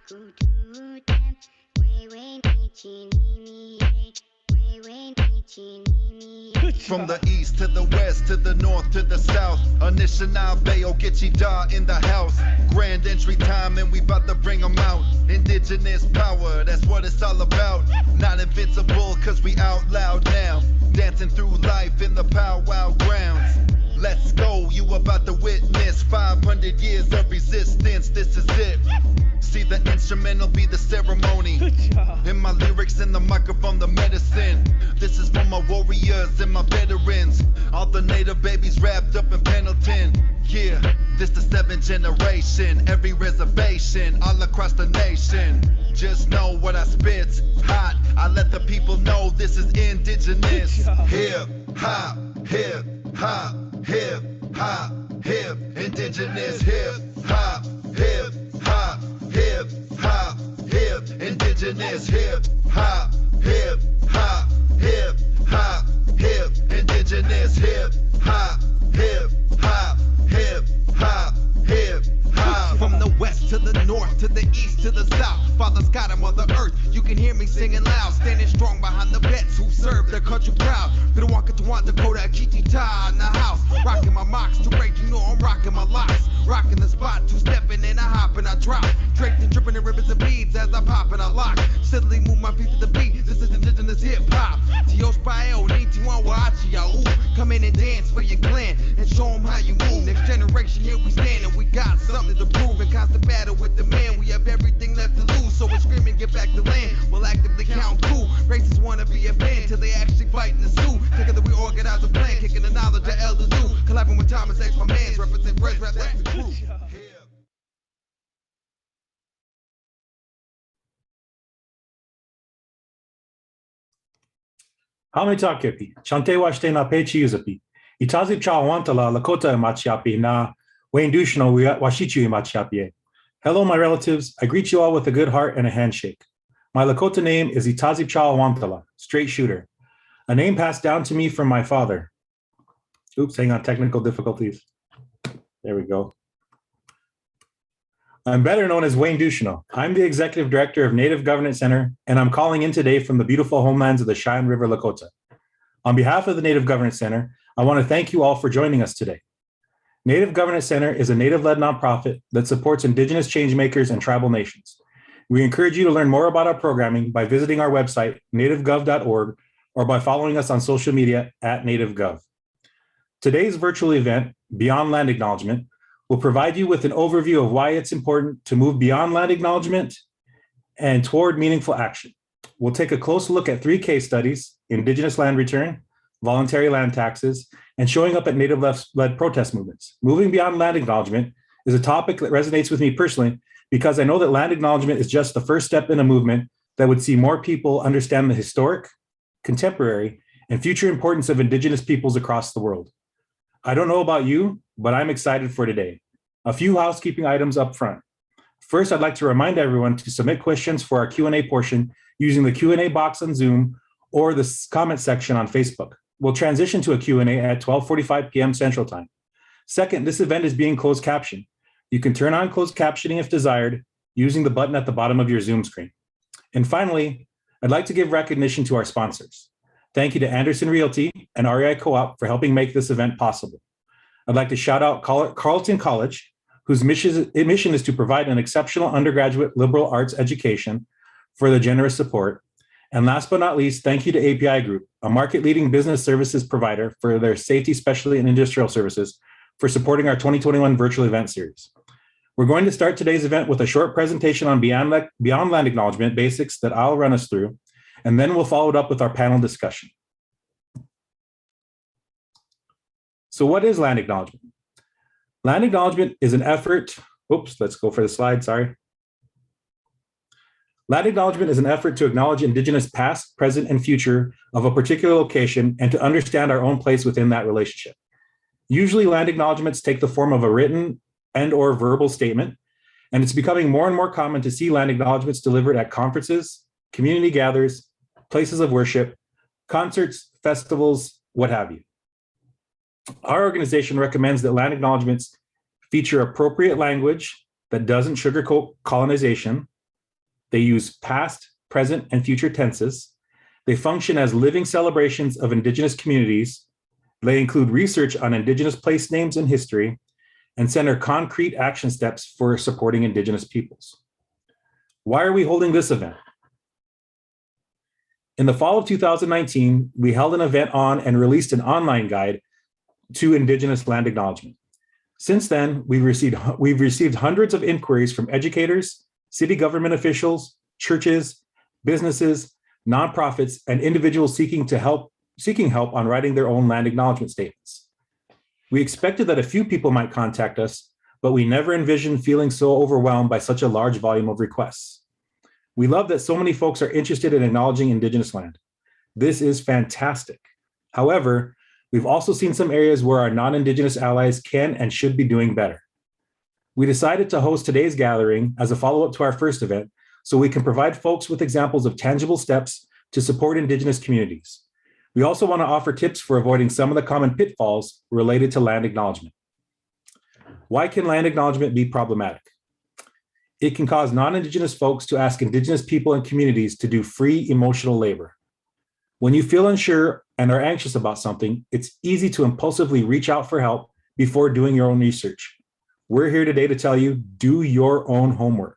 From the east to the west to the north to the south, Anishinaabe Ogeechee in the house. Grand entry time and we about to bring them out. Indigenous power, that's what it's all about. Not invincible cause we out loud now. Dancing through life in the powwow grounds. Let's go, you about to witness 500 years of resistance, this is it. See the instrumental be the ceremony. In my lyrics in the microphone, the medicine. This is for my warriors and my veterans. All the native babies wrapped up in Pendleton. Yeah, this the 7th generation. Every reservation all across the nation. Just know what I spit's hot. I let the people know this is indigenous. Hip hop, hip hop, hip hop, hip. Indigenous hip hop, hip hop, hip hop, hip. Indigenous hip hop, hip hop, hip hop, hip. Indigenous hip hop, hip hop, hip hop, hip hop. From the west to the north to the east to the south, Father Scott and Mother Earth, you can hear me singing loud, standing strong behind the vets who serve their country proud. Gonna walk into one Dakota, Kitita in the house, rocking my mocks to rage, you know I'm rocking my locks, rocking the spot, two-stepping and I hop and I drop, draped and dripping in ribbons and beads as I pop and I lock, steadily move my feet to the beat. This is indigenous hip hop. Tios Paeo, Nitiwan Waachia, come in and dance for your clan and show them how you move. Next generation, here we stand and we got something to prove. In constant battle with the man, we have everything left to lose. So we're screaming, get back to land. We'll actively count cool. Racists wanna be a band till they actually fight in the Sioux. Together we organize a plan, kicking the knowledge of elders do. Collabing with Thomas X, my mans, represent Fresh Rap, that's the crew. Hamitakepi, Chantewashte na pechi uzapi. Itazip cha wantala Lakota machiapi na Waindushno washichu machiapi. Hello, my relatives. I greet you all with a good heart and a handshake. My Lakota name is Itazip cha wantala, straight shooter. A name passed down to me from my father. Oops, hang on, technical difficulties. There we go. I'm better known as Wayne Ducheneau. I'm the Executive Director of Native Governance Center, and I'm calling in today from the beautiful homelands of the Cheyenne River Lakota. On behalf of the Native Governance Center, I want to thank you all for joining us today. Native Governance Center is a Native-led nonprofit that supports Indigenous changemakers and tribal nations. We encourage you to learn more about our programming by visiting our website, nativegov.org, or by following us on social media at NativeGov. Today's virtual event, Beyond Land Acknowledgement, will provide you with an overview of why it's important to move beyond land acknowledgement and toward meaningful action. We'll take a close look at 3 case studies: Indigenous land return, voluntary land taxes, and showing up at Native-led protest movements. Moving beyond land acknowledgement is a topic that resonates with me personally because I know that land acknowledgement is just the first step in a movement that would see more people understand the historic, contemporary, and future importance of Indigenous peoples across the world. I don't know about you, but I'm excited for today. A few housekeeping items up front. First, I'd like to remind everyone to submit questions for our Q&A portion using the Q&A box on Zoom or the comment section on Facebook. We'll transition to a Q&A at 12:45 p.m. Central Time. Second, this event is being closed captioned. You can turn on closed captioning if desired using the button at the bottom of your Zoom screen. And finally, I'd like to give recognition to our sponsors. Thank you to Anderson Realty and REI Co-op for helping make this event possible. I'd like to shout out Carleton College, whose mission is to provide an exceptional undergraduate liberal arts education, for the generous support. And last but not least, thank you to API Group, a market-leading business services provider for their safety, specialty, and industrial services, for supporting our 2021 virtual event series. We're going to start today's event with a short presentation on Beyond Land Acknowledgement basics that I'll run us through, and then we'll follow it up with our panel discussion. So what is land acknowledgement? Land acknowledgement is an effort, let's go for the slide, sorry. Land acknowledgement is an effort to acknowledge Indigenous past, present, and future of a particular location and to understand our own place within that relationship. Usually land acknowledgements take the form of a written and/or verbal statement, and it's becoming more and more common to see land acknowledgements delivered at conferences, community gatherings, places of worship, concerts, festivals, what have you. Our organization recommends that land acknowledgements feature appropriate language that doesn't sugarcoat colonization, They use past, present, and future tenses. They function as living celebrations of Indigenous communities. They include research on Indigenous place names and history, and center concrete action steps for supporting Indigenous peoples. Why are we holding this event? In the fall of 2019, we held an event on and released an online guide to Indigenous land acknowledgement. Since then, we've received hundreds of inquiries from educators, city government officials, churches, businesses, nonprofits, and individuals seeking help on writing their own land acknowledgement statements. We expected that a few people might contact us, but we never envisioned feeling so overwhelmed by such a large volume of requests. We love that so many folks are interested in acknowledging Indigenous land. This is fantastic. However, we've also seen some areas where our non-Indigenous allies can and should be doing better. We decided to host today's gathering as a follow-up to our first event so we can provide folks with examples of tangible steps to support Indigenous communities. We also want to offer tips for avoiding some of the common pitfalls related to land acknowledgement. Why can land acknowledgement be problematic? It can cause non-Indigenous folks to ask Indigenous people and communities to do free emotional labor. When you feel unsure and are anxious about something, it's easy to impulsively reach out for help before doing your own research. We're here today to tell you, do your own homework.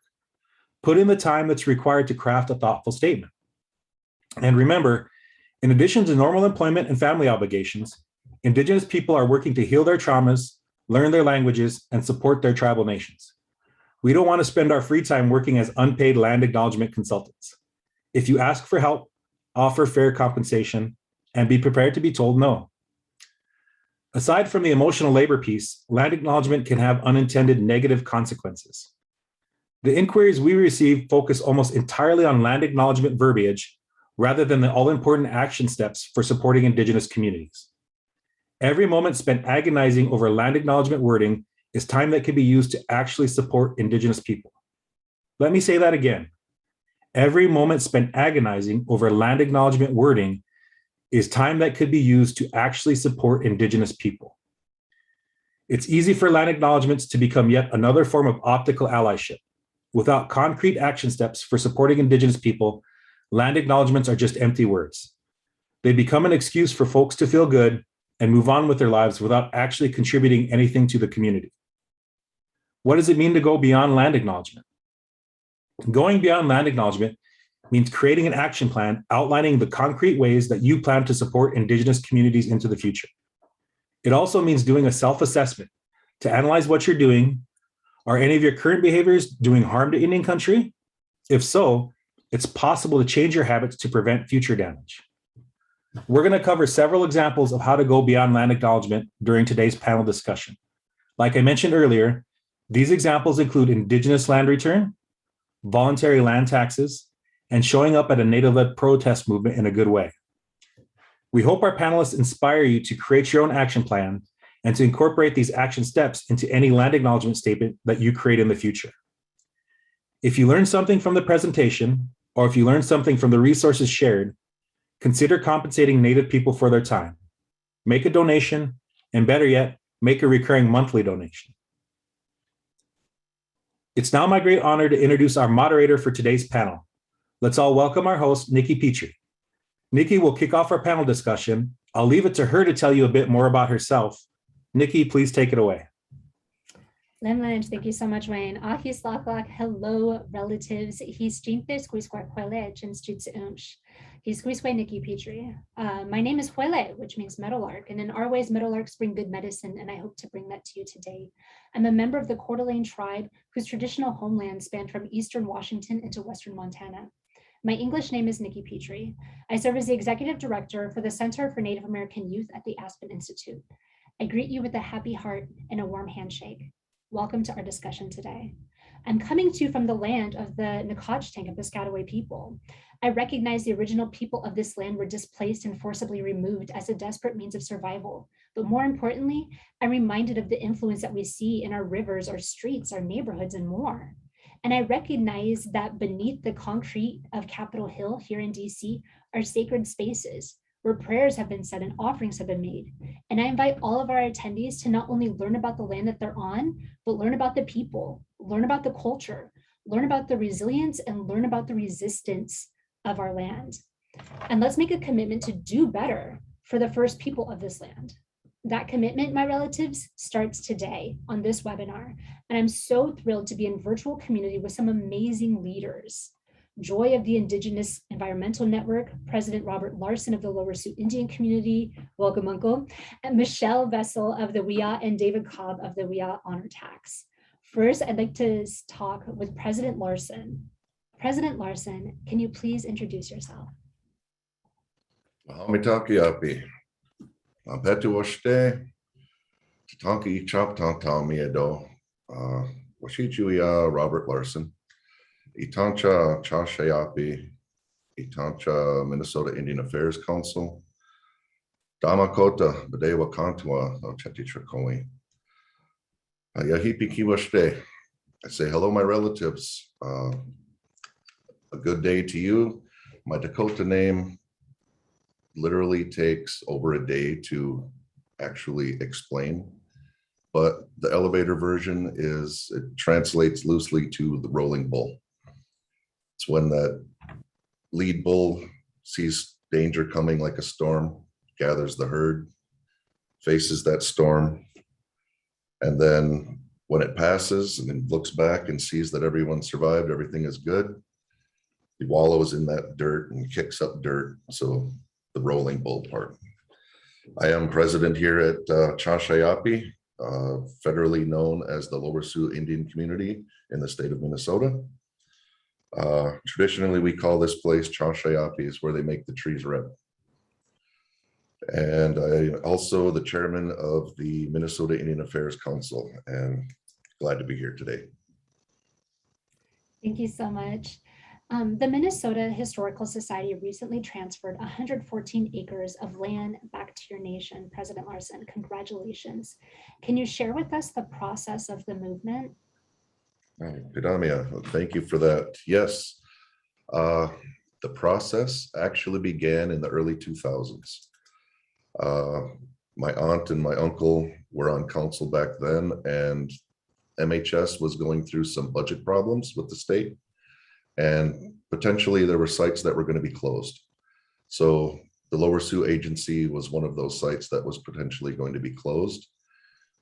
Put in the time that's required to craft a thoughtful statement. And remember, in addition to normal employment and family obligations, Indigenous people are working to heal their traumas, learn their languages, and support their tribal nations. We don't want to spend our free time working as unpaid land acknowledgement consultants. If you ask for help, offer fair compensation, and be prepared to be told no. Aside from the emotional labor piece, land acknowledgement can have unintended negative consequences. The inquiries we receive focus almost entirely on land acknowledgement verbiage rather than the all-important action steps for supporting Indigenous communities. Every moment spent agonizing over land acknowledgement wording is time that can be used to actually support Indigenous people. Let me say that again. Every moment spent agonizing over land acknowledgement wording is time that could be used to actually support Indigenous people. It's easy for land acknowledgements to become yet another form of optical allyship. Without concrete action steps for supporting Indigenous people, land acknowledgements are just empty words. They become an excuse for folks to feel good and move on with their lives without actually contributing anything to the community. What does it mean to go beyond land acknowledgement? Going beyond land acknowledgement means creating an action plan outlining the concrete ways that you plan to support Indigenous communities into the future. It also means doing a self-assessment to analyze what you're doing. Are any of your current behaviors doing harm to Indian country? If so, it's possible to change your habits to prevent future damage. We're going to cover several examples of how to go beyond land acknowledgement during today's panel discussion. Like I mentioned earlier, these examples include Indigenous land return, voluntary land taxes, and showing up at a Native-led protest movement in a good way. We hope our panelists inspire you to create your own action plan and to incorporate these action steps into any land acknowledgement statement that you create in the future. If you learned something from the presentation, or if you learned something from the resources shared, consider compensating Native people for their time. Make a donation, and better yet, make a recurring monthly donation. It's now my great honor to introduce our moderator for today's panel. Let's all welcome our host, Nikki Pitre. Nikki will kick off our panel discussion. I'll leave it to her to tell you a bit more about herself. Nikki, please take it away. Lemland, thank you so much, Wayne. Ahis laklak, hello, relatives. He's Jinte Squisquar Huele, Jinstutz Unch. He's Squisque Nikki Pitre. My name is Huele, which means meadowlark, and in our ways, meadowlarks bring good medicine, and I hope to bring that to you today. I'm a member of the Coeur d'Alene tribe, whose traditional homeland spanned from eastern Washington into western Montana. My English name is Nikki Pitre. I serve as the Executive Director for the Center for Native American Youth at the Aspen Institute. I greet you with a happy heart and a warm handshake. Welcome to our discussion today. I'm coming to you from the land of the Nacotchtank of Piscataway people. I recognize the original people of this land were displaced and forcibly removed as a desperate means of survival. But more importantly, I'm reminded of the influence that we see in our rivers, our streets, our neighborhoods, and more. And I recognize that beneath the concrete of Capitol Hill here in DC are sacred spaces where prayers have been said and offerings have been made. And I invite all of our attendees to not only learn about the land that they're on, but learn about the people, learn about the culture, learn about the resilience and learn about the resistance of our land. And let's make a commitment to do better for the first people of this land. That commitment, my relatives, starts today on this webinar. And I'm so thrilled to be in virtual community with some amazing leaders. Joye of the Indigenous Environmental Network, President Robert Larsen of the Lower Sioux Indian Community, welcome uncle, and Michelle Vassel of the Wiyot and David Cobb of the Wiyot Honor Tax. First, I'd like to talk with President Larsen. President Larsen, can you please introduce yourself? Mahomitakiapi, Petuoshte, Tatanki Chop Tanta Miedo, Washichuia Robert Larsen, Itancha Chashayapi, Itancha Minnesota Indian Affairs Council, Damakota, Badewa Kantua, no Chetichakoi. Yahipi Kiwashte. I say hello, my relatives. A good day to you. My Dakota name literally takes over a day to actually explain, but the elevator version is, it translates loosely to the rolling bull. It's when that lead bull sees danger coming like a storm, gathers the herd, faces that storm, and then when it passes and then looks back and sees that everyone survived, everything is good, he wallows in that dirt and kicks up dirt. So the rolling bull part. I am president here at Chashayapi, federally known as the Lower Sioux Indian Community in the state of Minnesota. Traditionally, we call this place Chashayapi, is where they make the trees red. And I also the chairman of the Minnesota Indian Affairs Council, and glad to be here today. Thank you so much. The Minnesota Historical Society recently transferred 114 acres of land back to your nation, President Larsen. Congratulations. Can you share with us the process of the movement? Pidamia, thank you for that. Yes, the process actually began in the early 2000s. My aunt and my uncle were on council back then, and MHS was going through some budget problems with the state, and potentially there were sites that were going to be closed. So the Lower Sioux Agency was one of those sites that was potentially going to be closed.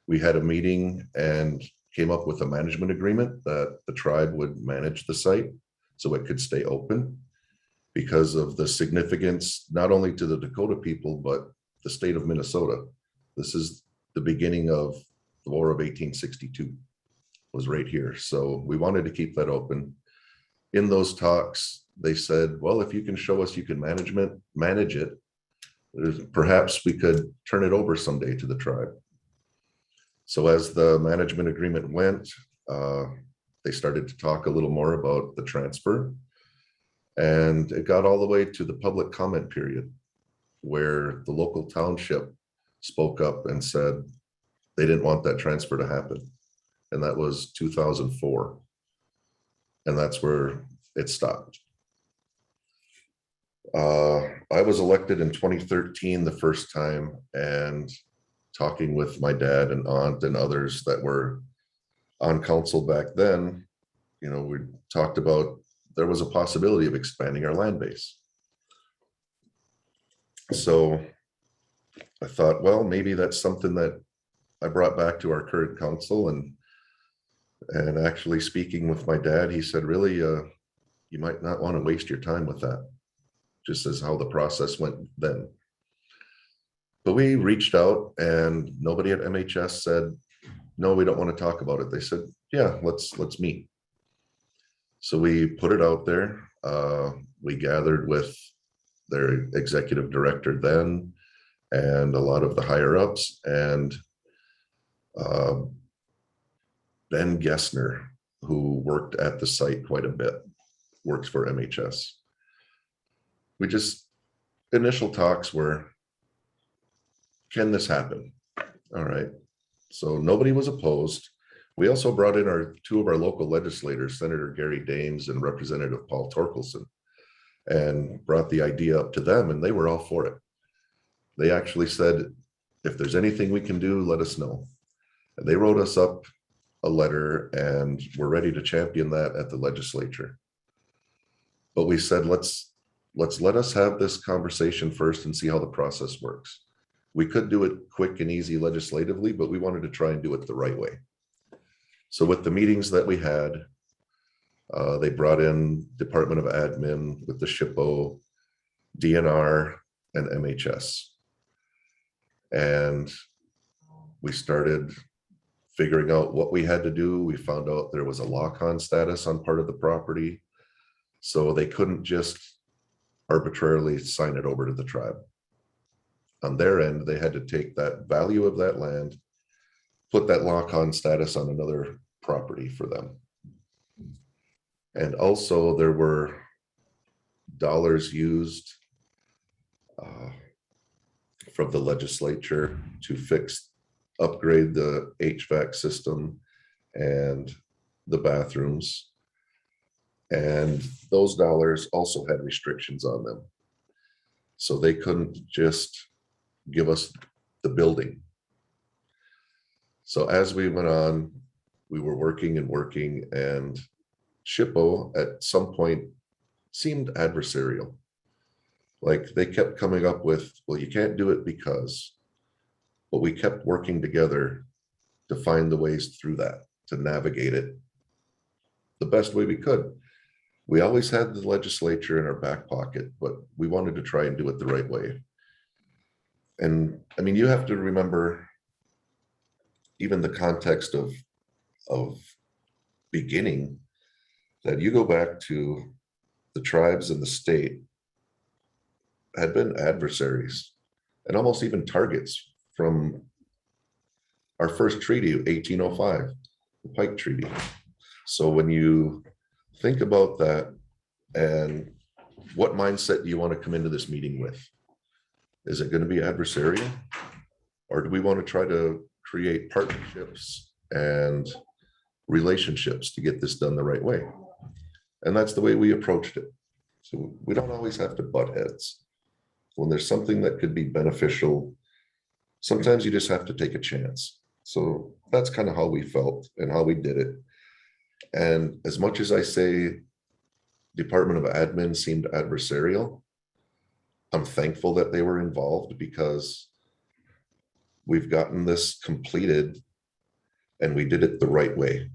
We had a meeting and came up with a management agreement that the tribe would manage the site so it could stay open because of the significance, not only to the Dakota people, but the state of Minnesota. This is the beginning of the War of 1862, was right here. So we wanted to keep that open. In those talks, they said, well, if you can show us you can manage it, perhaps we could turn it over someday to the tribe. So as the management agreement went, they started to talk a little more about the transfer. And it got all the way to the public comment period, where the local township spoke up and said they didn't want that transfer to happen. And that was 2004. And that's where it stopped. I was elected in 2013 the first time, and talking with my dad and aunt and others that were on council back then, you know, we talked about there was a possibility of expanding our land base. So I thought, well, maybe that's something that I brought back to our current council, and actually speaking with my dad, he said, really, you might not want to waste your time with that, just as how the process went then. But we reached out and nobody at MHS said, no, we don't want to talk about it. They said, yeah, let's meet. So we put it out there. We gathered with their executive director then and a lot of the higher ups, and Ben Gessner, who worked at the site quite a bit, works for MHS. We just, initial talks were, can this happen? All right. So nobody was opposed. We also brought in two of our local legislators, Senator Gary Dames and Representative Paul Torkelson, and brought the idea up to them, and they were all for it. They actually said, if there's anything we can do, let us know. And they wrote us up a letter, and we're ready to champion that at the legislature. But we said, let's let us have this conversation first and see how the process works. We could do it quick and easy legislatively, but we wanted to try and do it the right way. So with the meetings that we had, they brought in Department of Admin with the SHPO, DNR, and MHS. And we started figuring out what we had to do. We found out there was a lock-on status on part of the property, so they couldn't just arbitrarily sign it over to the tribe. On their end, they had to take that value of that land, put that lock-on status on another property for them. And also there were dollars used from the legislature to upgrade the HVAC system and the bathrooms. And those dollars also had restrictions on them. So they couldn't just give us the building. So as we went on, we were working, and SHPO at some point seemed adversarial. Like they kept coming up with, well, you can't do it because, but we kept working together to find the ways through that, to navigate it the best way we could. We always had the legislature in our back pocket, but we wanted to try and do it the right way. And I mean, you have to remember even the context of beginning, that you go back to the tribes and the state had been adversaries and almost even targets from our first treaty, 1805, the Pike Treaty. So when you think about that, and what mindset do you want to come into this meeting with? Is it going to be adversarial? Or do we want to try to create partnerships and relationships to get this done the right way? And that's the way we approached it. So we don't always have to butt heads. When there's something that could be beneficial, sometimes you just have to take a chance. So that's kind of how we felt and how we did it. And as much as I say Department of Admin seemed adversarial, I'm thankful that they were involved, because we've gotten this completed and we did it the right way.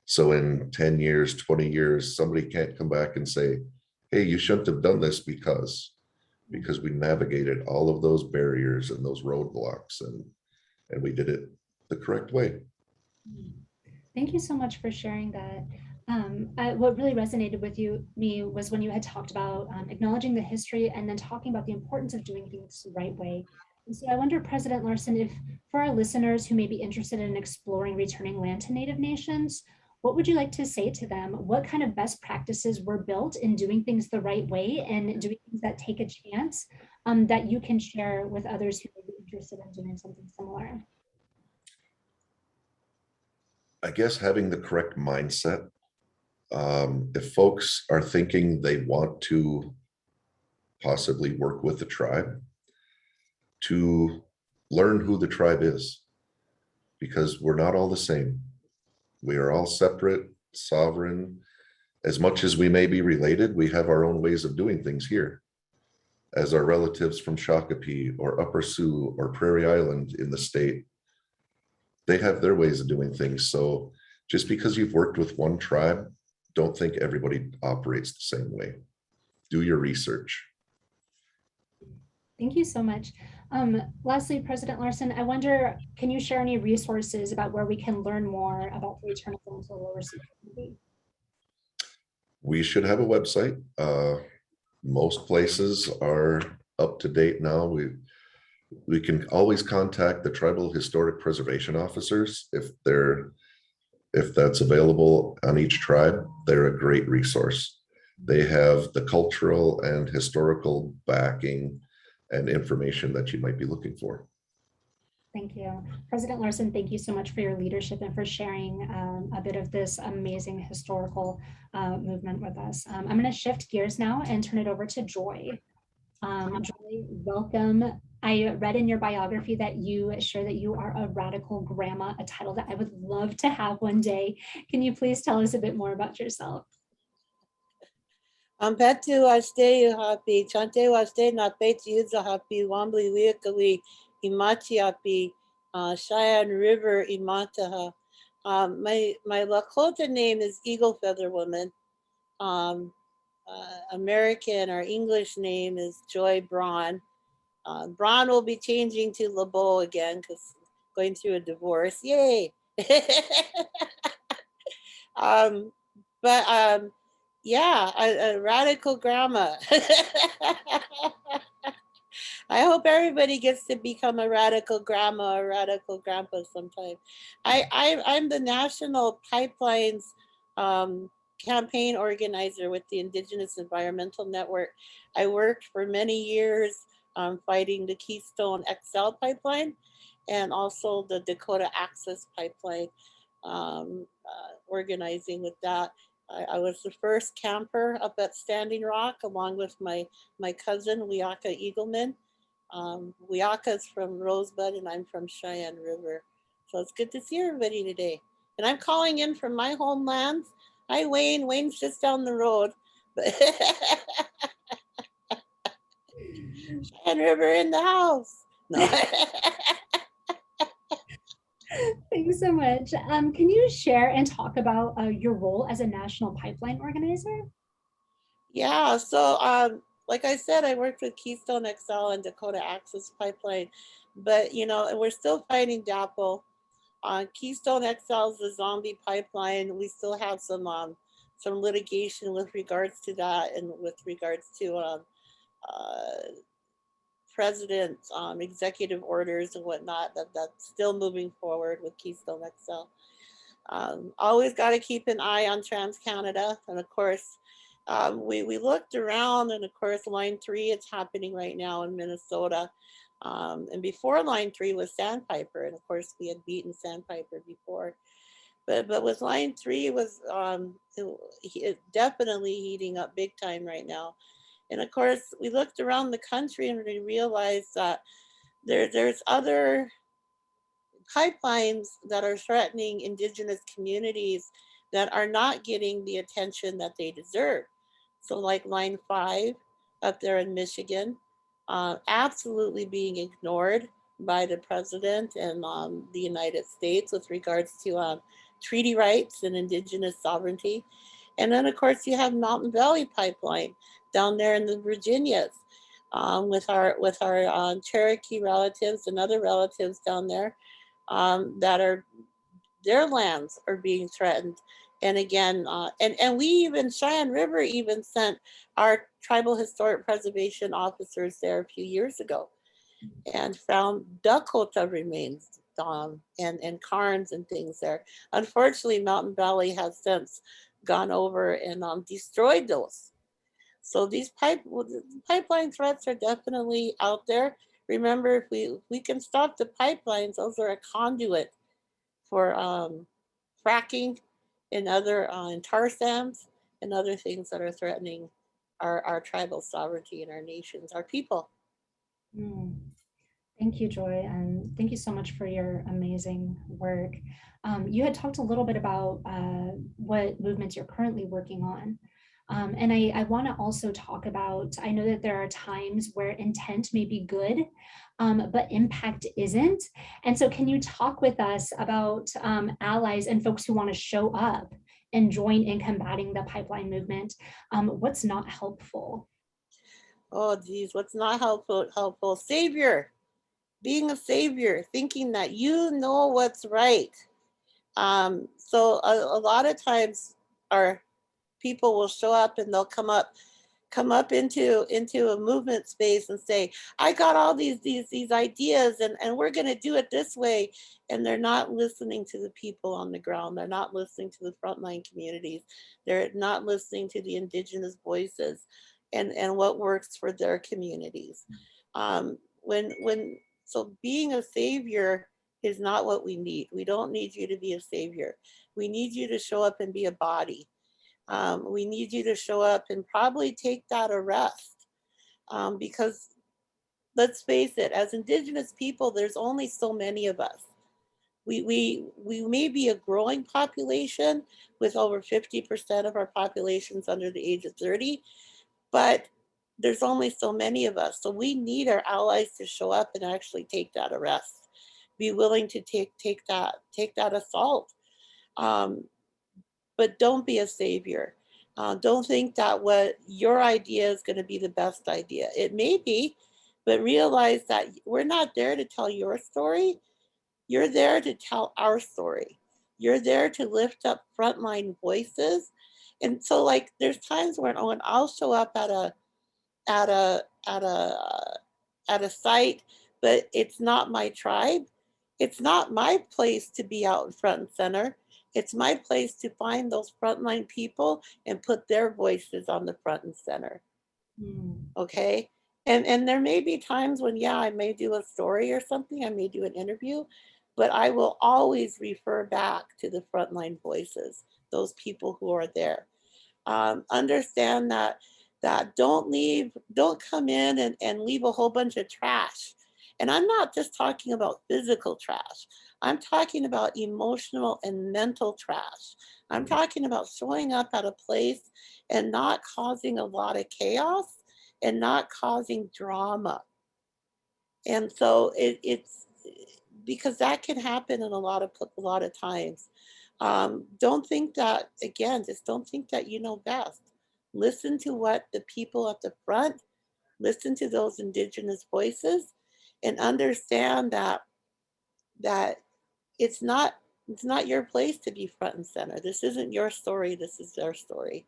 So in 10 years, 20 years, somebody can't come back and say, hey, you shouldn't have done this because we navigated all of those barriers and those roadblocks, and we did it the correct way. Thank you so much for sharing that. What really resonated with me was when you had talked about acknowledging the history and then talking about the importance of doing things the right way. And so I wonder, President Larsen, if for our listeners who may be interested in exploring returning land to Native nations, what would you like to say to them? What kind of best practices were built in doing things the right way and doing things that take a chance that you can share with others who may be interested in doing something similar? I guess having the correct mindset. If folks are thinking they want to possibly work with the tribe, to learn who the tribe is, because we're not all the same. We are all separate, sovereign. As much as we may be related, we have our own ways of doing things here. As our relatives from Shakopee or Upper Sioux or Prairie Island in the state, they have their ways of doing things. So just because you've worked with one tribe, don't think everybody operates the same way. Do your research. Thank you so much. Lastly, President Larsen, I wonder, can you share any resources about where we can learn more about the return of homes to the Lower Sioux community? We should have a website. Most places are up to date now. We can always contact the tribal historic preservation officers if that's available on each tribe. They're a great resource. They have the cultural and historical backing and information that you might be looking for. Thank you. President Larsen, thank you so much for your leadership and for sharing a bit of this amazing historical movement with us. I'm going to shift gears now and turn it over to Joye. Joye Welcome. I read in your biography that you share that you are a radical grandma, a title that I would love to have one day. Can you please tell us a bit more about yourself? Ampetu waste happy, chante waste na peti yuza happy, wambly weekly, imachi happy, Cheyenne River imataha. My Lakota name is Eagle Feather Woman. American or English name is Joye Braun. Braun will be changing to LeBeau again because going through a divorce. Yay! Yeah, a radical grandma. I hope everybody gets to become a radical grandma or radical grandpa sometime. I'm the National Pipelines campaign organizer with the Indigenous Environmental Network. I worked for many years fighting the Keystone XL pipeline and also the Dakota Access pipeline, organizing with that. I was the first camper up at Standing Rock along with my cousin, Wiyot Eagleman. Wiyot's from Rosebud and I'm from Cheyenne River. So it's good to see everybody today. And I'm calling in from my homeland. Hi, Wayne. Wayne's just down the road. Cheyenne River in the house. No. Thanks so much. Can you share and talk about your role as a national pipeline organizer? Yeah, so like I said, I worked with Keystone XL and Dakota Access Pipeline, but you know, and we're still fighting DAPL. Keystone XL is a zombie pipeline. We still have some litigation with regards to that and with regards to president executive orders and whatnot, that's still moving forward with Keystone XL. Always got to keep an eye on TransCanada. And of course, we looked around, and of course, Line 3, it's happening right now in Minnesota. And before Line 3 was Sandpiper. And of course, we had beaten Sandpiper before. But with Line 3, it was it definitely heating up big time right now. And of course, we looked around the country and we realized that there's other pipelines that are threatening Indigenous communities that are not getting the attention that they deserve. So like Line 5 up there in Michigan, absolutely being ignored by the president and the United States with regards to treaty rights and Indigenous sovereignty. And then of course you have Mountain Valley Pipeline down there in the Virginias with our Cherokee relatives and other relatives down there that are, their lands are being threatened. And again, and we even, Cheyenne River even sent our tribal historic preservation officers there a few years ago and found Dakota remains and cairns and things there. Unfortunately, Mountain Valley has since gone over and destroyed those. So these pipeline threats are definitely out there. Remember, if we can stop the pipelines, those are a conduit for fracking and other tar sands and other things that are threatening our tribal sovereignty and our nations, our people. Thank you, Joy, and thank you so much for your amazing work. You had talked a little bit about what movements you're currently working on. And I want to also talk about, I know that there are times where intent may be good, but impact isn't. And so can you talk with us about allies and folks who want to show up and join in combating the pipeline movement? What's not helpful? Oh, geez, what's not helpful? Savior, being a savior, thinking that you know what's right. So a lot of times our people will show up and they'll come up into a movement space and say, I got all these ideas and we're going to do it this way. And they're not listening to the people on the ground. They're not listening to the frontline communities. They're not listening to the Indigenous voices and what works for their communities. So being a savior is not what we need. We don't need you to be a savior. We need you to show up and be a body. We need you to show up and probably take that arrest because let's face it, as Indigenous people, there's only so many of us. We may be a growing population with over 50% of our populations under the age of 30, but there's only so many of us. So we need our allies to show up and actually take that arrest, be willing to take that assault. But don't be a savior. Don't think that what your idea is going to be the best idea. It may be, but realize that we're not there to tell your story. You're there to tell our story. You're there to lift up frontline voices. And so, like, there's times when I'll show up at a site, but it's not my tribe. It's not my place to be out in front and center. It's my place to find those frontline people and put their voices on the front and center. Okay. And there may be times when, yeah, I may do a story or something, I may do an interview, but I will always refer back to the frontline voices, those people who are there. Understand that don't come in and leave a whole bunch of trash. And I'm not just talking about physical trash. I'm talking about emotional and mental trash. I'm talking about showing up at a place and not causing a lot of chaos and not causing drama. And so it's because that can happen in a lot of times. Don't think that, again, just don't think that you know best. Listen to what the people at the front, listen to those Indigenous voices, and understand that it's not your place to be front and center. This isn't your story, this is their story.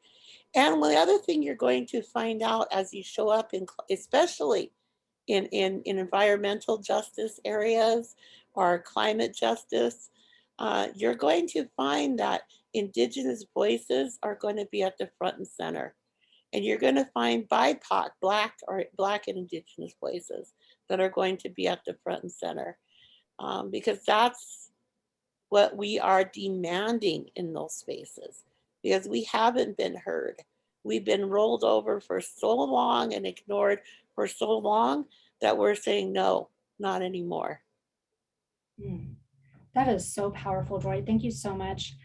And the other thing you're going to find out as you show up in, especially in environmental justice areas or climate justice, you're going to find that Indigenous voices are going to be at the front and center. And you're going to find BIPOC, Black and Indigenous voices that are going to be at the front and center. Because that's what we are demanding in those spaces, because we haven't been heard. We've been rolled over for so long and ignored for so long that we're saying, no, not anymore. That is so powerful, Joye. Thank you so much.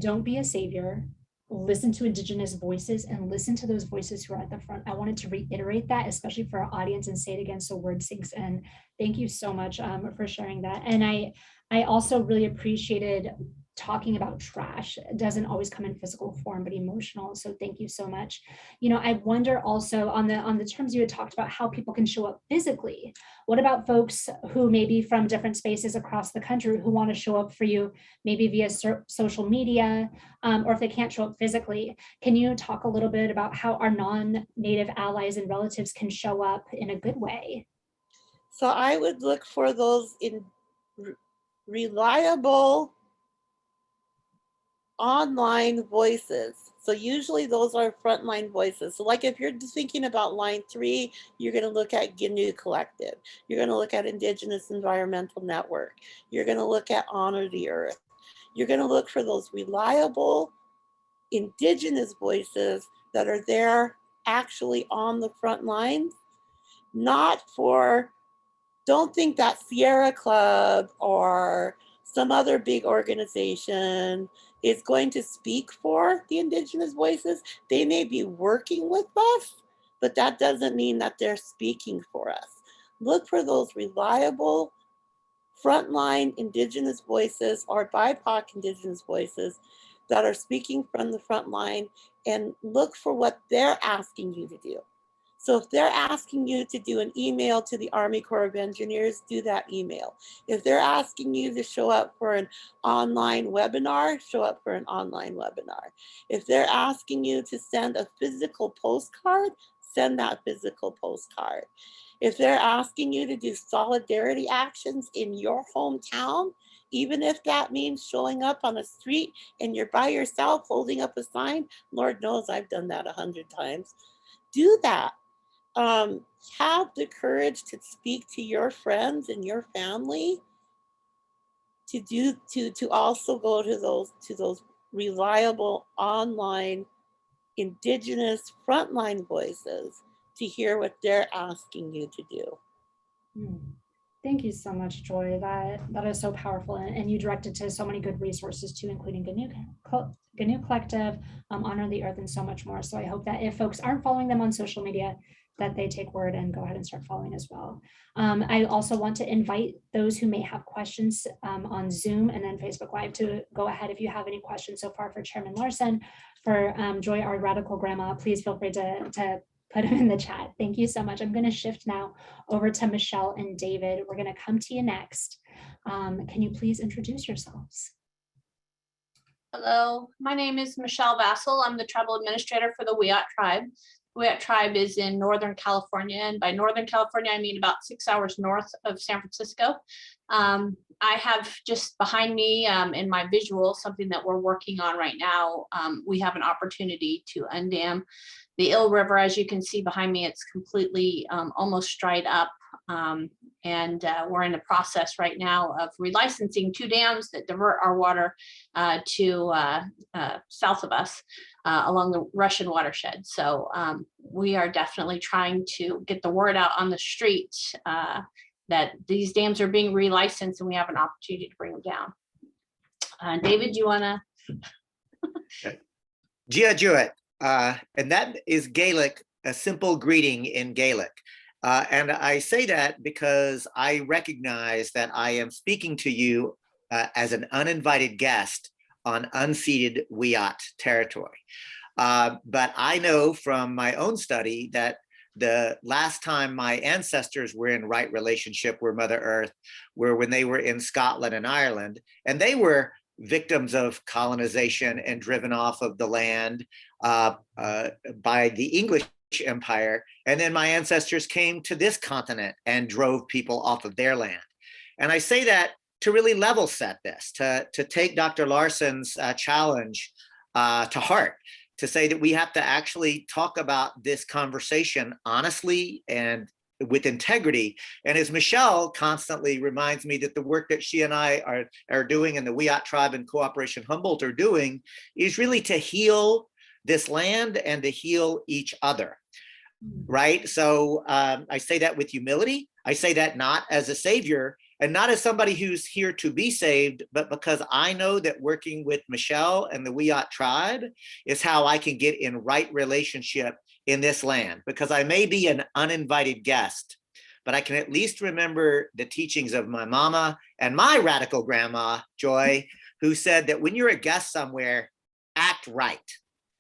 Don't be a savior. Listen to Indigenous voices and listen to those voices who are at the front. I wanted to reiterate that, especially for our audience, and say it again so word sinks in. Thank you so much for sharing that. And I also really appreciated talking about trash. It doesn't always come in physical form, but emotional. So thank you so much. You know, I wonder also on the terms you had talked about how people can show up physically. What about folks who may be from different spaces across the country who want to show up for you, maybe via social media, or if they can't show up physically? Can you talk a little bit about how our non-Native allies and relatives can show up in a good way? So I would look for those in reliable online voices. So usually those are frontline voices. So like if you're thinking about line 3, you're going to look at GNU Collective. You're going to look at Indigenous Environmental Network. You're going to look at Honor the Earth. You're going to look for those reliable Indigenous voices that are there actually on the front lines. Not for, don't think that Sierra Club or some other big organization is going to speak for the Indigenous voices. They may be working with us, but that doesn't mean that they're speaking for us. Look for those reliable frontline Indigenous voices or BIPOC Indigenous voices that are speaking from the front line, and look for what they're asking you to do. So if they're asking you to do an email to the Army Corps of Engineers, do that email. If they're asking you to show up for an online webinar, show up for an online webinar. If they're asking you to send a physical postcard, send that physical postcard. If they're asking you to do solidarity actions in your hometown, even if that means showing up on a street and you're by yourself holding up a sign, Lord knows I've done that 100 times. Do that. Have the courage to speak to your friends and your family, to also go to those reliable online Indigenous frontline voices to hear what they're asking you to do. Thank you so much, Joy. That is so powerful, and you directed to so many good resources too, including GNU Collective, Honor the Earth, and so much more. So I hope that if folks aren't following them on social media, that they take word and go ahead and start following as well. I also want to invite those who may have questions on Zoom and then Facebook Live to go ahead if you have any questions so far for Chairman Larsen, for Joy, our radical grandma. Please feel free to put them in the chat. Thank you so much. I'm going to shift now over to Michelle and David. We're going to come to you next. Can you please introduce yourselves? Hello, my name is Michelle Vassel. I'm the tribal administrator for the Wiyot tribe. The Wiyot tribe is in Northern California, and by Northern California, I mean about 6 hours north of San Francisco. I have just behind me in my visual, something that we're working on right now. We have an opportunity to undam the Ill River. As you can see behind me, it's completely almost dried up. And we're in the process right now of relicensing 2 dams that divert our water to south of us along the Russian watershed. So we are definitely trying to get the word out on the street that these dams are being relicensed and we have an opportunity to bring them down. David, do you want to? Gia, and that is Gaelic, a simple greeting in Gaelic. And I say that because I recognize that I am speaking to you as an uninvited guest on unceded Wiyot territory. But I know from my own study that the last time my ancestors were in right relationship with Mother Earth were when they were in Scotland and Ireland, and they were victims of colonization and driven off of the land by the English Empire. And then my ancestors came to this continent and drove people off of their land. And I say that to really level set this, to take Dr. Larsen's challenge to heart, to say that we have to actually talk about this conversation honestly and with integrity. And as Michelle constantly reminds me that the work that she and I are doing and the Wiyot tribe and Cooperation Humboldt are doing is really to heal this land and to heal each other, right? So I say that with humility. I say that not as a savior and not as somebody who's here to be saved, but because I know that working with Michelle and the Wiyot tribe is how I can get in right relationship in this land, because I may be an uninvited guest, but I can at least remember the teachings of my mama and my radical grandma, Joy, who said that when you're a guest somewhere, act right.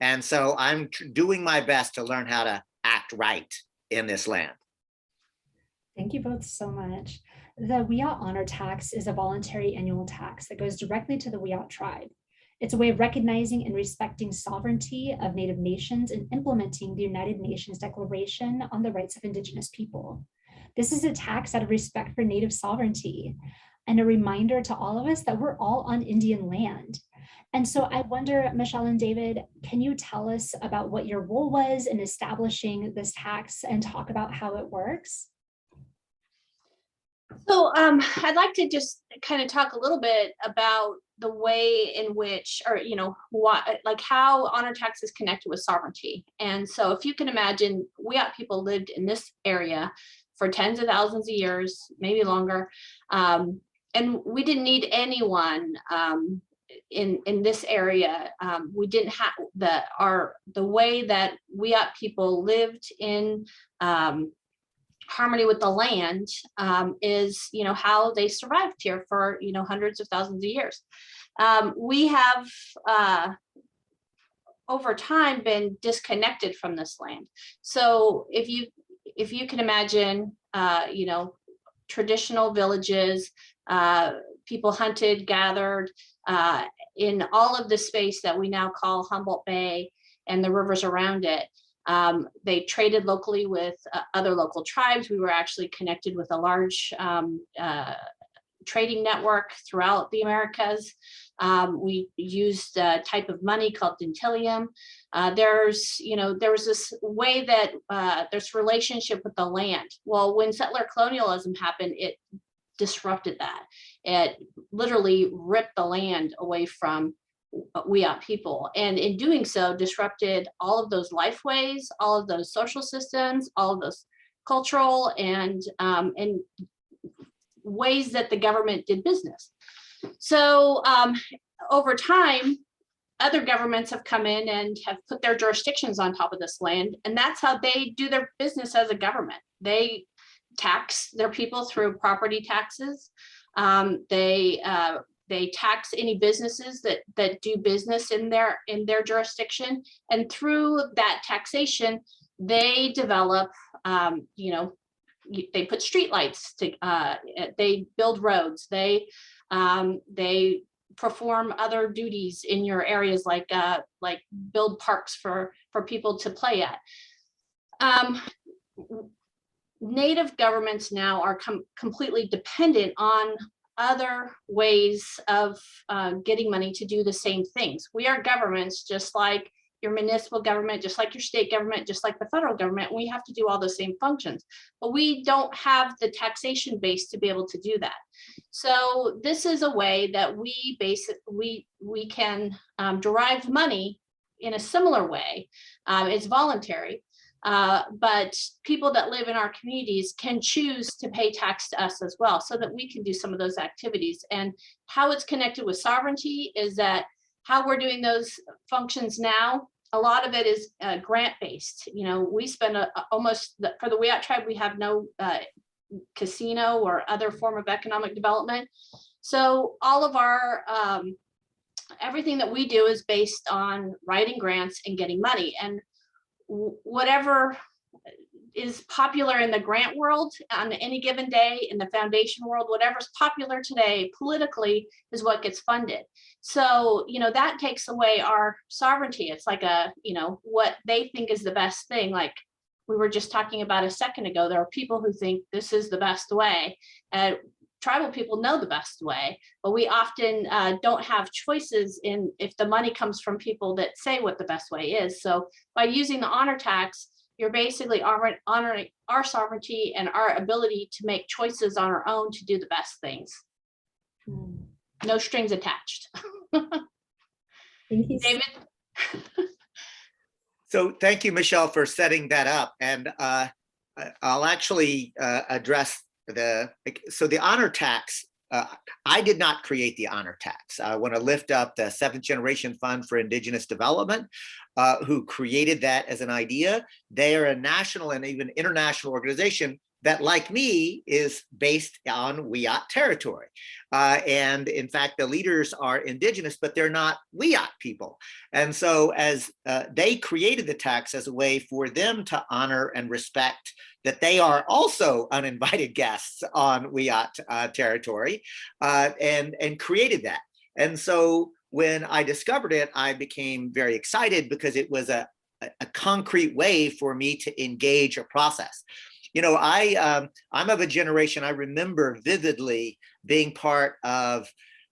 And so I'm doing my best to learn how to act right in this land. Thank you both so much. The Wiyot Honor Tax is a voluntary annual tax that goes directly to the Wiyot tribe. It's a way of recognizing and respecting sovereignty of Native nations and implementing the United Nations Declaration on the Rights of Indigenous People. This is a tax out of respect for Native sovereignty and a reminder to all of us that we're all on Indian land. And so I wonder, Michelle and David, can you tell us about what your role was in establishing this tax and talk about how it works? So I'd like to just kind of talk a little bit about the way in which, or, you know, what, like how honor tax is connected with sovereignty. And so if you can imagine, Wiyot people lived in this area for tens of thousands of years, maybe longer. And we didn't need anyone in this area. We didn't have the way that Wiyot people lived in harmony with the land is, you know, how they survived here for, you know, hundreds of thousands of years. We have over time been disconnected from this land. So if you can imagine, you know, traditional villages, people hunted, gathered in all of the space that we now call Humboldt Bay and the rivers around it. They traded locally with other local tribes. We were actually connected with a large trading network throughout the Americas. We used a type of money called dentillium. There was this way that there's relationship with the land. Well, when settler colonialism happened, it disrupted that. It literally ripped the land away from Wiyot people, and in doing so disrupted all of those lifeways, all of those social systems, all of those cultural and ways that the government did business. So over time, other governments have come in and have put their jurisdictions on top of this land, and that's how they do their business as a government. They tax their people through property taxes. They tax any businesses that do business in their jurisdiction, and through that taxation, they develop, they put streetlights. They build roads. They perform other duties in your areas, like build parks for people to play at. Native governments now are completely dependent on other ways of getting money to do the same things. We are governments, just like your municipal government, just like your state government, just like the federal government. We have to do all the same functions, but we don't have the taxation base to be able to do that. So this is a way that we can derive money in a similar way. It's voluntary, but people that live in our communities can choose to pay tax to us as well, so that we can do some of those activities. And how it's connected with sovereignty is that how we're doing those functions now, a lot of it is grant-based. We spend for the Wiyot tribe, we have no casino or other form of economic development. So all of our, everything that we do is based on writing grants and getting money. And whatever is popular in the grant world on any given day, in the foundation world, whatever's popular today politically is what gets funded. So, that takes away our sovereignty. It's like what they think is the best thing. Like we were just talking about a second ago, there are people who think this is the best way. Tribal people know the best way, but we often don't have choices in if the money comes from people that say what the best way is. So by using the honor tax, you're basically honoring our sovereignty and our ability to make choices on our own to do the best things. No strings attached. Thank you, David? So thank you, Michelle, for setting that up. And I'll actually address the honor tax. I did not create the honor tax. I want to lift up the 7th Generation Fund for Indigenous Development, who created that as an idea. They are a national and even international organization that, like me, is based on Wiyot territory. And in fact, the leaders are Indigenous, but they're not Wiyot people. And so as they created the tax as a way for them to honor and respect that they are also uninvited guests on Wiyot territory, and created that. And so when I discovered it, I became very excited because it was a concrete way for me to engage a process. I'm of a generation, I remember vividly being part of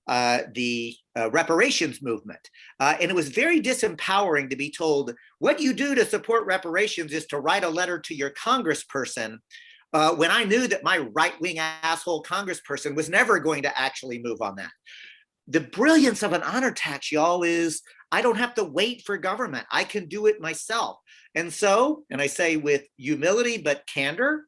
the reparations movement. And it was very disempowering to be told, what you do to support reparations is to write a letter to your congressperson, when I knew that my right-wing asshole congressperson was never going to actually move on that. The brilliance of an honor tax, y'all, is I don't have to wait for government. I can do it myself. And so, and I say with humility but candor,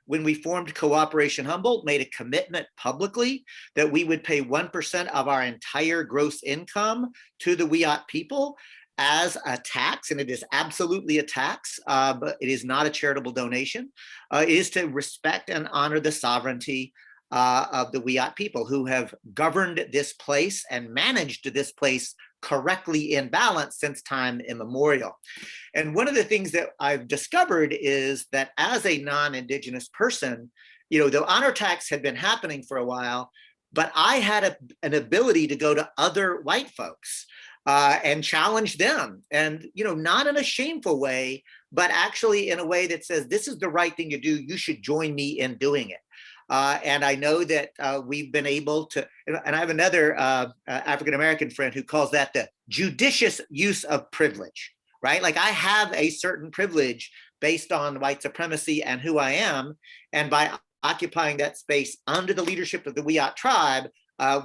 when we formed Cooperation Humboldt, made a commitment publicly that we would pay 1% of our entire gross income to the Wiyot people as a tax, and it is absolutely a tax, but it is not a charitable donation, is to respect and honor the sovereignty of the Wiyot people who have governed this place and managed this place correctly in balance since time immemorial. And one of the things that I've discovered is that as a non-Indigenous person, the honor tax had been happening for a while, but I had an ability to go to other white folks and challenge them, and not in a shameful way, but actually in a way that says, this is the right thing to do, you should join me in doing it. And I know that we've been able to, and I have another African-American friend who calls that the judicious use of privilege, right? Like I have a certain privilege based on white supremacy and who I am. And by occupying that space under the leadership of the Wiyot tribe,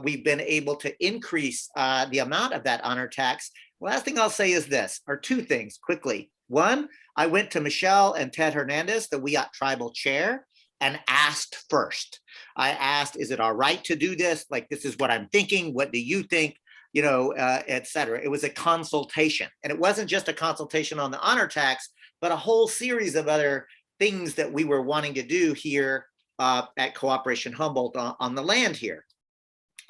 we've been able to increase the amount of that honor tax Last thing I'll say is this, or two things quickly. One, I went to Michelle and Ted Hernandez, the Wiyot Tribal Chair, and asked first. I asked, is it all right to do this? Like, this is what I'm thinking. What do you think? You know, et cetera. It was a consultation. And it wasn't just a consultation on the honor tax, but a whole series of other things that we were wanting to do here at Cooperation Humboldt on the land here.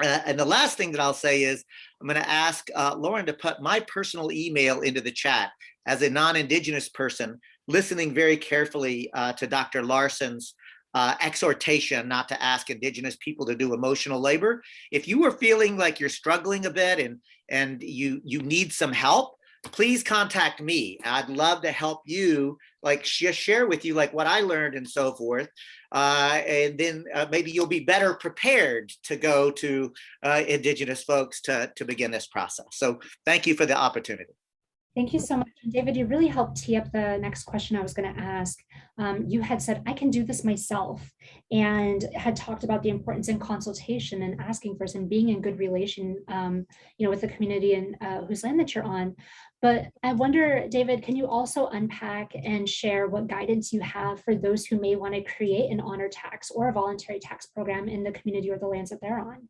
And the last thing that I'll say is, I'm going to ask Lauren to put my personal email into the chat. As a non-Indigenous person, listening very carefully to Dr. Larsen's exhortation not to ask Indigenous people to do emotional labor. If you are feeling like you're struggling a bit and you need some help, please contact me. I'd love to help you, like share with you like what I learned and so forth. And then maybe you'll be better prepared to go to Indigenous folks to begin this process. So thank you for the opportunity. Thank you so much. David, you really helped tee up the next question I was going to ask. You had said, I can do this myself, and had talked about the importance in consultation and asking first and being in good relation with the community and whose land that you're on. But I wonder, David, can you also unpack and share what guidance you have for those who may want to create an honor tax or a voluntary tax program in the community or the lands that they're on?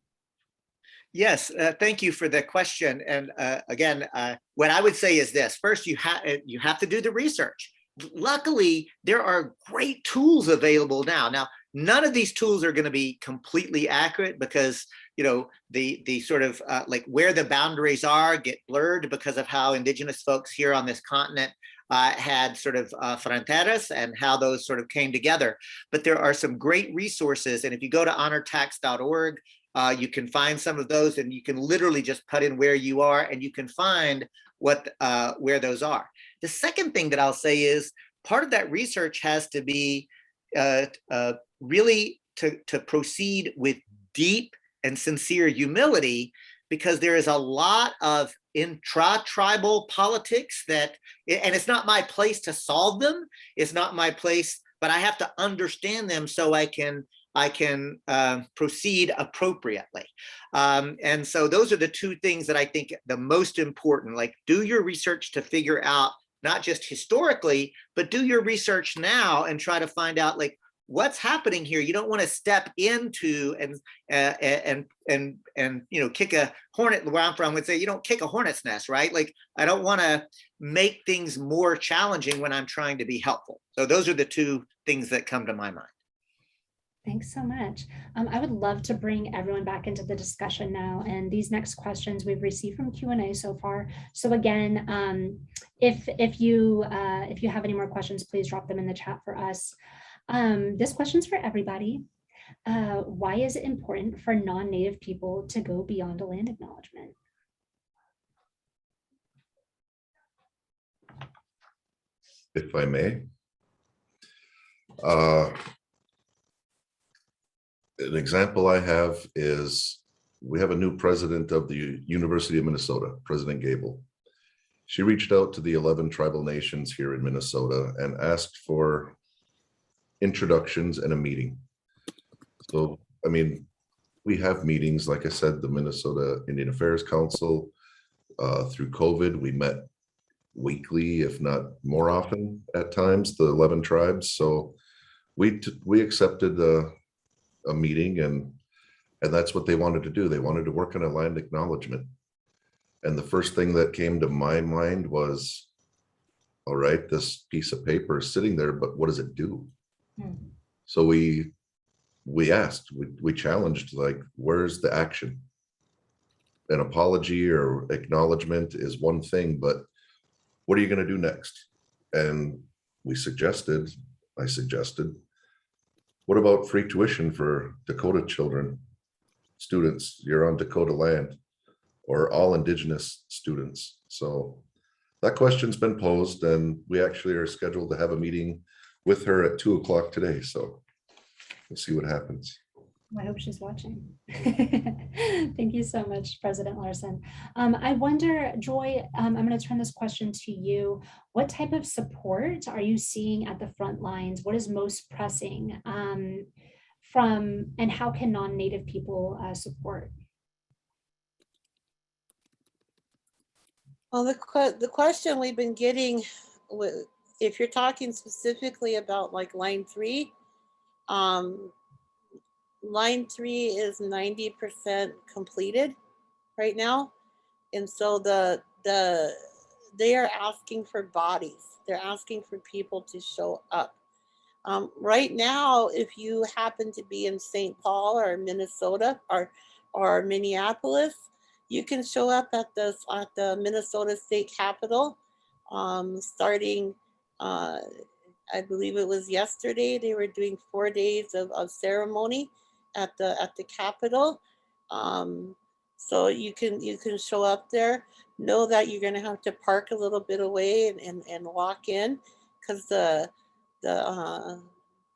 Yes, thank you for the question. And again, what I would say is this: first, you have to do the research. Luckily, there are great tools available now. Now, none of these tools are going to be completely accurate because the sort of like where the boundaries are get blurred because of how Indigenous folks here on this continent had sort of fronteras and how those sort of came together. But there are some great resources, and if you go to honortax.org. You can find some of those, and you can literally just put in where you are, and you can find where those are. The second thing that I'll say is part of that research has to be really to proceed with deep and sincere humility, because there is a lot of intra-tribal politics and it's not my place to solve them. It's not my place, but I have to understand them so I can proceed appropriately. And so those are the two things that I think the most important, like do your research to figure out, not just historically, but do your research now and try to find out like what's happening here. You don't want to step into and kick a hornet. Where I'm from would say, you don't kick a hornet's nest, right? Like I don't want to make things more challenging when I'm trying to be helpful. So those are the two things that come to my mind. Thanks so much. I would love to bring everyone back into the discussion now. And these next questions we've received from Q&A so far. So again, if you have any more questions, please drop them in the chat for us. This question's for everybody. Why is it important for non-Native people to go beyond a land acknowledgement? If I may. An example I have is we have a new president of the University of Minnesota, President Gable. She reached out to the 11 tribal nations here in Minnesota and asked for introductions and a meeting. So, I mean, we have meetings, like I said, the Minnesota Indian Affairs Council. Through COVID, we met weekly, if not more often at times, the 11 tribes. So we accepted a meeting, and that's what they wanted to do. They wanted to work on a land acknowledgement. And the first thing that came to my mind was, all right, this piece of paper is sitting there, but what does it do? So we asked, we challenged, like, where's the action? An apology or acknowledgement is one thing, but what are you going to do next? And I suggested, what about free tuition for Dakota children, students? You're on Dakota land, or all Indigenous students. So that question's been posed, and we actually are scheduled to have a meeting with her at 2 o'clock today. So we'll see what happens. I hope she's watching. Thank you so much, President Larsen. I wonder, Joye, I'm going to turn this question to you. What type of support are you seeing at the front lines? What is most pressing and how can non-Native people support? Well, the question we've been getting, if you're talking specifically about like line 3, line 3 is 90% completed right now. And so they are asking for bodies. They're asking for people to show up. Right now, if you happen to be in St. Paul or Minnesota or Minneapolis, you can show up at the Minnesota State Capitol starting, I believe it was yesterday. They were doing 4 days of ceremony at the Capitol. So you can show up there. Know that you're going to have to park a little bit away and walk in, because the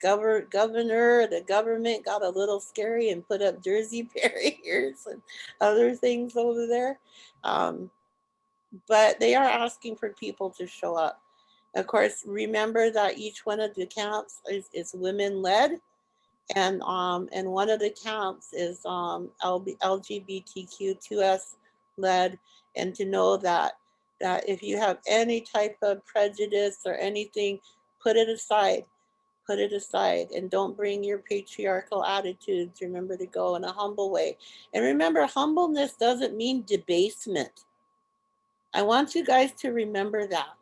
governor, the government got a little scary and put up jersey barriers and other things over there. But they are asking for people to show up. Of course, remember that each one of the camps is women led, and one of the camps is LGBTQ2S led, and to know that if you have any type of prejudice or anything, put it aside. Put it aside and don't bring your patriarchal attitudes. Remember to go in a humble way. And remember, humbleness doesn't mean debasement. I want you guys to remember that.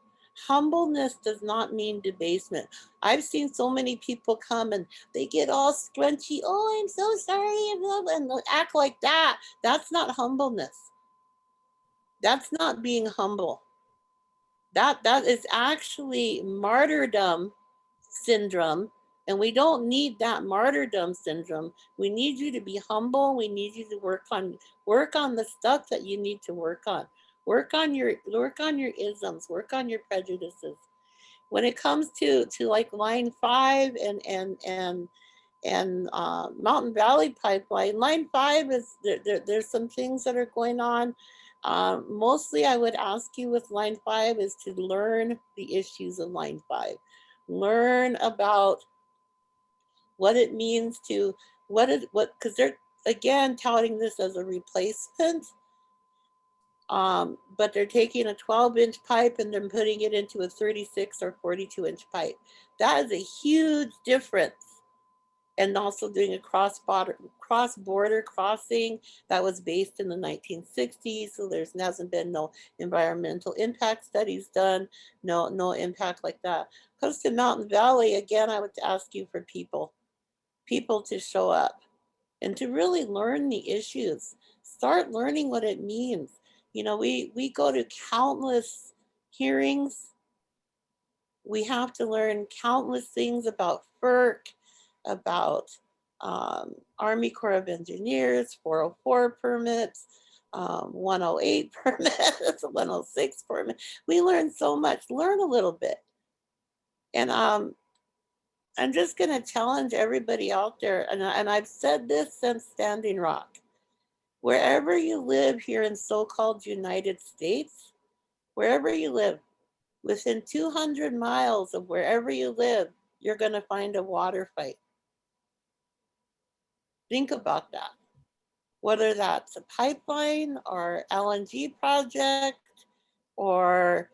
Humbleness does not mean debasement. I've seen so many people come and they get all scrunchy. Oh, I'm so sorry. And they'll act like that. That's not humbleness. That's not being humble. That is actually martyrdom syndrome. And we don't need that martyrdom syndrome. We need you to be humble. We need you to work on the stuff that you need to work on. Work on your isms, work on your prejudices. When it comes to like line 5 and Mountain Valley Pipeline, line 5 is there's some things that are going on. Mostly I would ask you with line 5 is to learn the issues of line 5. Learn about what it means to, because they're again touting this as a replacement. But they're taking a 12-inch pipe and they're putting it into a 36 or 42-inch pipe. That is a huge difference. And also doing a cross-border crossing that was based in the 1960s. So there hasn't been no environmental impact studies done, no impact like that. Comes to Mountain Valley, again, I would ask you for people to show up and to really learn the issues. Start learning what it means. You know, we go to countless hearings. We have to learn countless things about FERC, about Army Corps of Engineers, 404 permits, 108 permits, 106 permits. We learn so much. Learn a little bit. And I'm just going to challenge everybody out there, and I've said this since Standing Rock. Wherever you live here in so-called United States, wherever you live, within 200 miles of wherever you live, you're going to find a water fight. Think about that. Whether that's a pipeline or LNG project or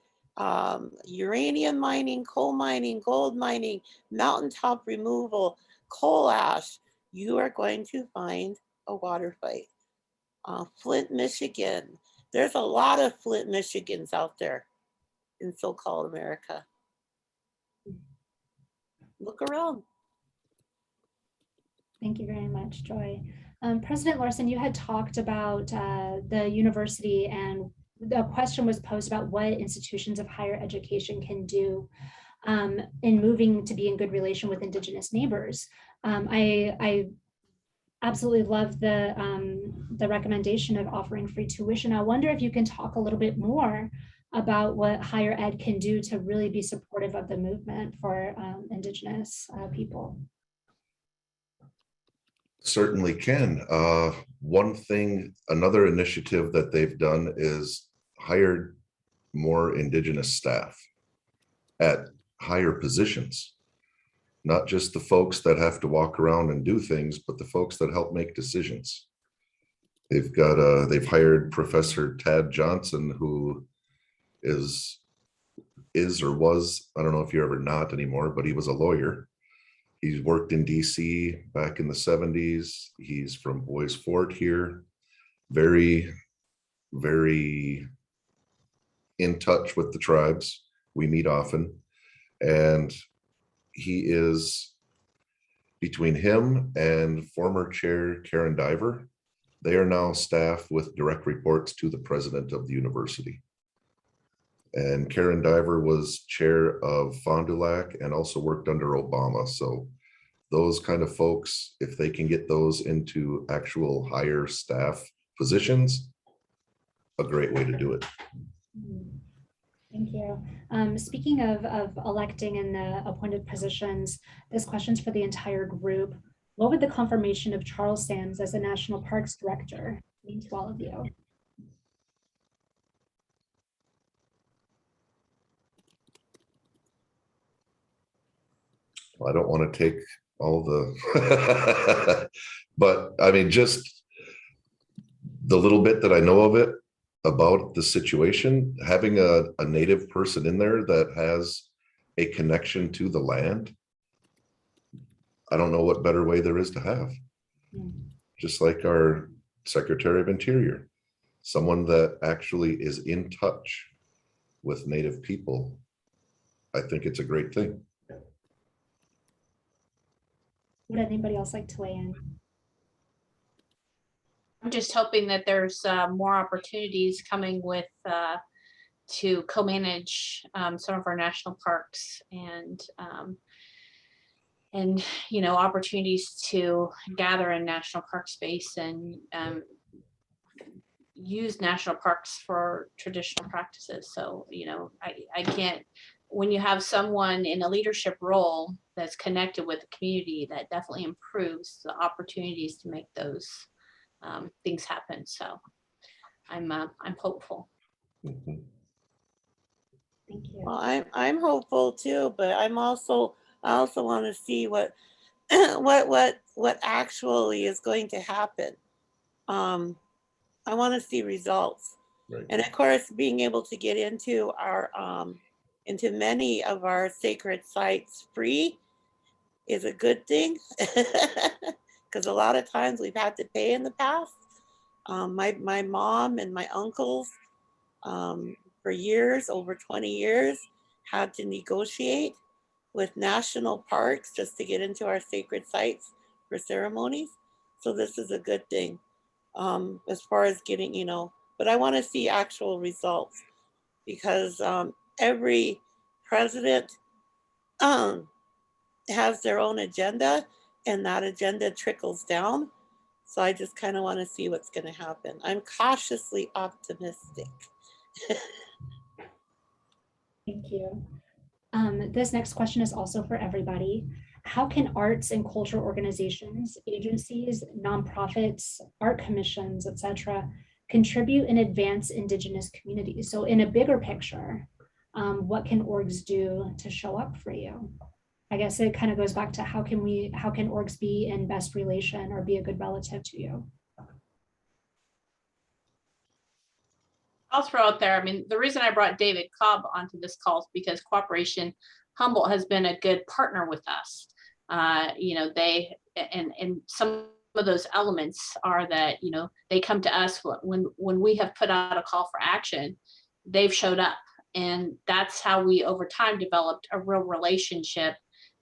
uranium mining, coal mining, gold mining, mountaintop removal, coal ash, you are going to find a water fight. Flint, Michigan. There's a lot of Flint, Michigans out there in so-called America. Look around. Thank you very much, Joy. President Larsen, you had talked about the university, and the question was posed about what institutions of higher education can do in moving to be in good relation with Indigenous neighbors. I absolutely love the recommendation of offering free tuition. I wonder if you can talk a little bit more about what higher ed can do to really be supportive of the movement for Indigenous people. Certainly can. One thing, another initiative that they've done is hired more Indigenous staff at higher positions. Not just the folks that have to walk around and do things, but the folks that help make decisions. They've hired Professor Tad Johnson, who is or was, I don't know if you're ever not anymore, but he was a lawyer. He's worked in DC back in the 70s. He's from Boys Fort here. Very, very in touch with the tribes. We meet often. And he is, between him and former chair Karen Diver, they are now staff with direct reports to the president of the university. And Karen Diver was chair of Fond du Lac and also worked under Obama. So those kind of folks, if they can get those into actual higher staff positions, a great way to do it. Thank you. Speaking of electing in the appointed positions, this question's for the entire group. What would the confirmation of Charles Sams as the National Parks Director mean to all of you? I don't want to take all the, but I mean, just the little bit that I know of it about the situation, having a native person in there that has a connection to the land, I don't know what better way there is to have. Just like our Secretary of Interior, someone that actually is in touch with Native people. I think it's a great thing. Would anybody else like to weigh in? I'm just hoping that there's more opportunities coming with to co-manage some of our national parks and you know, opportunities to gather in national park space and use national parks for traditional practices. So, you know, I can't, when you have someone in a leadership role that's connected with the community, that definitely improves the opportunities to make those things happen. So I'm hopeful. Mm-hmm. Thank you. Well, I'm hopeful too, but I also want to see what what actually is going to happen. I want to see results. Right. And of course, being able to get into our into many of our sacred sites free is a good thing, because a lot of times we've had to pay in the past. My mom and my uncles for years, over 20 years, had to negotiate with national parks just to get into our sacred sites for ceremonies. So this is a good thing as far as getting, you know, but I want to see actual results, because every president has their own agenda, and that agenda trickles down. So I just kind of want to see what's going to happen. I'm cautiously optimistic. Thank you. This next question is also for everybody. How can arts and cultural organizations, agencies, nonprofits, art commissions, etc., contribute and advance Indigenous communities? So in a bigger picture, what can orgs do to show up for you? I guess it kind of goes back to how can orgs be in best relation or be a good relative to you? I'll throw out there, I mean, the reason I brought David Cobb onto this call is because Cooperation Humboldt has been a good partner with us. You know, they, and some of those elements are that, you know, they come to us when we have put out a call for action, they've showed up. And that's how we over time developed a real relationship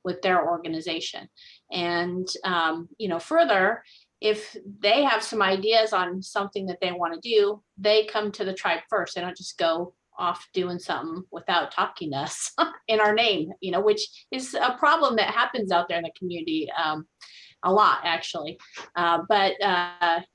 with their organization. And, you know, further, if they have some ideas on something that they want to do, they come to the tribe first. They don't just go off doing something without talking to us in our name, you know, which is a problem that happens out there in the community a lot, actually. But,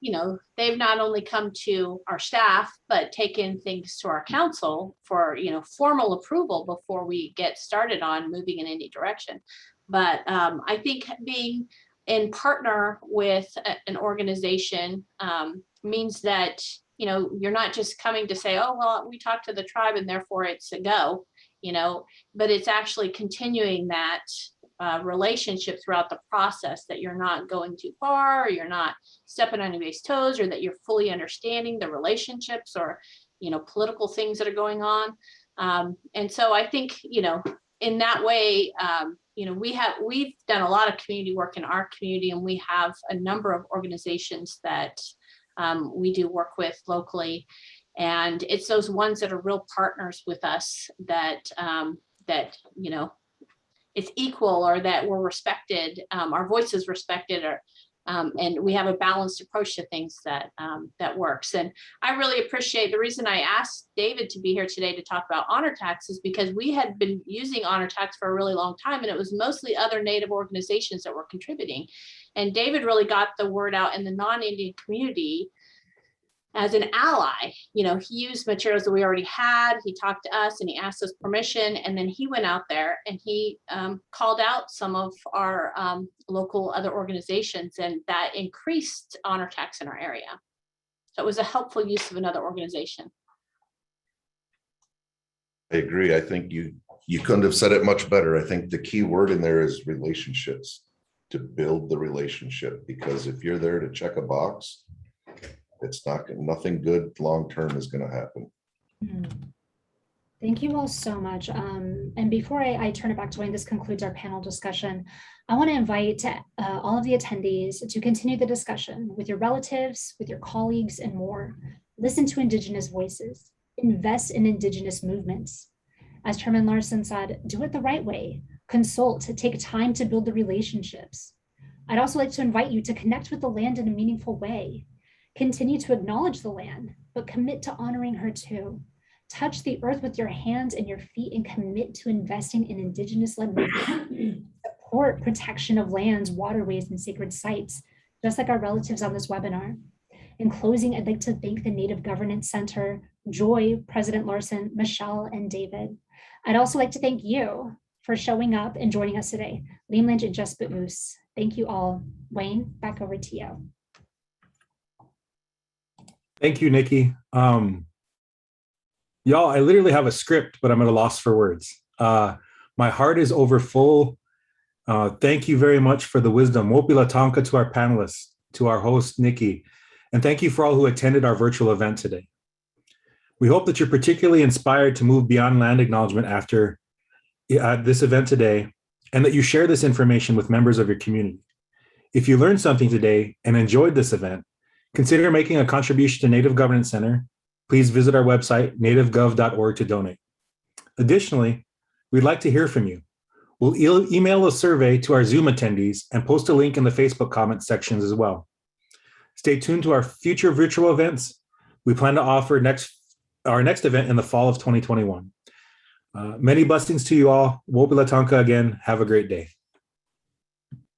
you know, they've not only come to our staff, but taken things to our council for, you know, formal approval before we get started on moving in any direction. But I think being in partner with an organization means that, you know, you're not just coming to say, oh, well, we talked to the tribe and therefore it's a go, you know, but it's actually continuing that relationship throughout the process, that you're not going too far, or you're not stepping on anybody's toes, or that you're fully understanding the relationships, or, political things that are going on. And so I think, in that way, we've done a lot of community work in our community, and we have a number of organizations that we do work with locally. And it's those ones that are real partners with us that it's equal, or that we're respected, our voice is respected, or and we have a balanced approach to things that works. And I really appreciate the reason I asked David to be here today to talk about honor tax is because we had been using honor tax for a really long time, and it was mostly other Native organizations that were contributing. And David really got the word out in the non-Indian community as an ally. He used materials that we already had. He talked to us and he asked us permission. And then he went out there and he called out some of our local other organizations, and that increased honor tax in our area. So it was a helpful use of another organization. I agree. I think you couldn't have said it much better. I think the key word in there is relationships, to build the relationship, because if you're there to check a box, nothing good long-term is going to happen. Thank you all so much. And before I turn it back to Wayne, this concludes our panel discussion. I want to invite all of the attendees to continue the discussion with your relatives, with your colleagues, and more. Listen to Indigenous voices, invest in Indigenous movements. As Chairman Larsen said, do it the right way, consult, take time to build the relationships. I'd also like to invite you to connect with the land in a meaningful way. Continue to acknowledge the land, but commit to honoring her too. Touch the earth with your hands and your feet and commit to investing in Indigenous-led movement. Support protection of lands, waterways, and sacred sites, just like our relatives on this webinar. In closing, I'd like to thank the Native Governance Center, Joye, President Larsen, Michelle, and David. I'd also like to thank you for showing up and joining us today. Limlanj and Jesper Oos. Thank you all. Wayne, back over to you. Thank you, Nikki. Y'all, I literally have a script, but I'm at a loss for words. My heart is over full. Thank you very much for the wisdom. Wopila Tonka to our panelists, to our host, Nikki, and thank you for all who attended our virtual event today. We hope that you're particularly inspired to move beyond land acknowledgement after this event today, and that you share this information with members of your community. If you learned something today and enjoyed this event, consider making a contribution to Native Governance Center. Please visit our website, nativegov.org, to donate. Additionally, we'd like to hear from you. We'll email a survey to our Zoom attendees and post a link in the Facebook comment sections as well. Stay tuned to our future virtual events. We plan to offer our next event in the fall of 2021. Many blessings to you all. Wopila Tonka again. Have a great day.